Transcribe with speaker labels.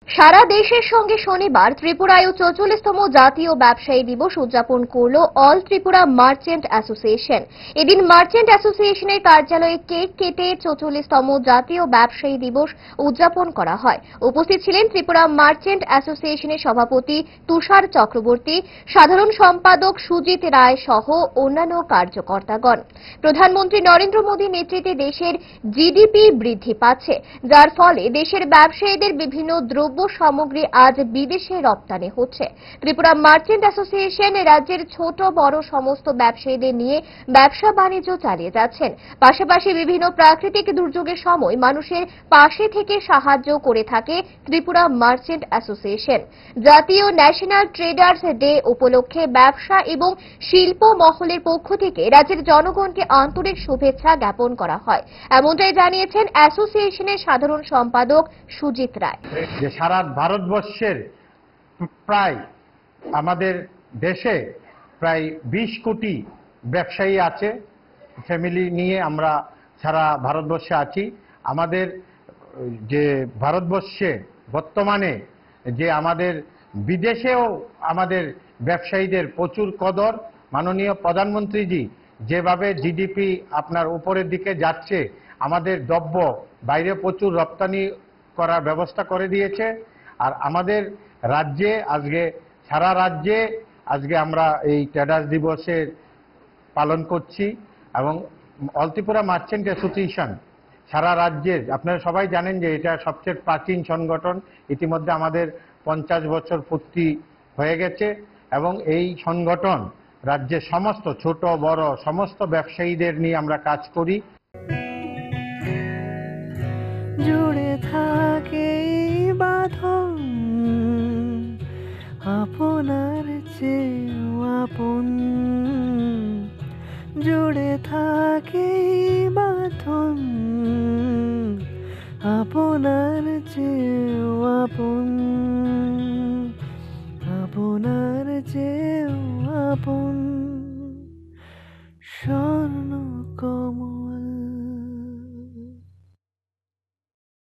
Speaker 1: সারা দেশের সঙ্গে শনিবার ত্রিপুরায়ও ৪৪তম জাতীয় ব্যবসায়ী দিবস উদযাপন করল অল ত্রিপুরা মার্চেন্ট অ্যাসোসিয়েশন। এদিন মার্চেন্ট অ্যাসোসিয়েশনের কার্যালয়ে কেক কেটে ৪৪তম জাতীয় ব্যবসায়ী দিবস উদযাপন করা হয়। উপস্থিত ছিলেন ত্রিপুরা মার্চেন্ট অ্যাসোসিয়েশনের সভাপতি তুষার চক্রবর্তী, সাধারণ সম্পাদক সুজিত রায় সহ অন্যান্য কার্যকর্তাগণ। প্রধানমন্ত্রী নরেন্দ্র মোদীর নেতৃত্বে দেশের জিডিপি বৃদ্ধি পাচ্ছে, যার ফলে দেশের ব্যবসায়ীদের বিভিন্ন দ্রব্য সামগ্রী আজ বিদেশে রপ্তানি হচ্ছে। ত্রিপুরা মার্চেন্ট অ্যাসোসিয়েশন রাজ্যের ছোট বড় সমস্ত ব্যবসায়ীদের নিয়ে ব্যবসা বাণিজ্য চালিয়ে যাচ্ছেন। পাশাপাশি বিভিন্ন প্রাকৃতিক দুর্যোগের সময় মানুষের পাশে থেকে সাহায্য করে থাকে ত্রিপুরা মার্চেন্ট অ্যাসোসিয়েশন। জাতীয় ন্যাশনাল ট্রেডার্স ডে উপলক্ষে ব্যবসা এবং শিল্প মহলের পক্ষ থেকে রাজ্যের জনগণকে আন্তরিক শুভেচ্ছা জ্ঞাপন করা হয়, এমনটাই জানিয়েছেন অ্যাসোসিয়েশনের সাধারণ সম্পাদক সুজিত রায়।
Speaker 2: সারা ভারতবর্ষের প্রায় আমাদের দেশে প্রায় 20 কোটি ব্যবসায়ী আছে, ফ্যামিলি নিয়ে আমরা সারা ভারতবর্ষে আছি। আমাদের যে ভারতবর্ষে বর্তমানে যে আমাদের বিদেশেও আমাদের ব্যবসায়ীদের প্রচুর কদর। মাননীয় প্রধানমন্ত্রীজি যেভাবে জিডিপি আপনার উপরের দিকে যাচ্ছে, আমাদের দ্রব্য বাইরে প্রচুর রপ্তানি করার ব্যবস্থা করে দিয়েছে। আর আমাদের রাজ্যে আজকে সারা রাজ্যে আজকে আমরা এই ট্রেডার্স দিবসের পালন করছি এবং অল ত্রিপুরা মার্চেন্ট অ্যাসোসিয়েশন সারা রাজ্যের, আপনারা সবাই জানেন যে এটা সবচেয়ে প্রাচীন সংগঠন। ইতিমধ্যে আমাদের 50 বছর পূর্তি হয়ে গেছে এবং এই সংগঠন রাজ্যের সমস্ত ছোট বড় সমস্ত ব্যবসায়ীদের নিয়ে আমরা কাজ করি।
Speaker 3: জুড়ে থাকে বাঁধন আপনার চেয়েও আপন, জুড়ে থাকে বাঁধন আপনার চেয়েও আপন, আপনার চেয়েও আপন।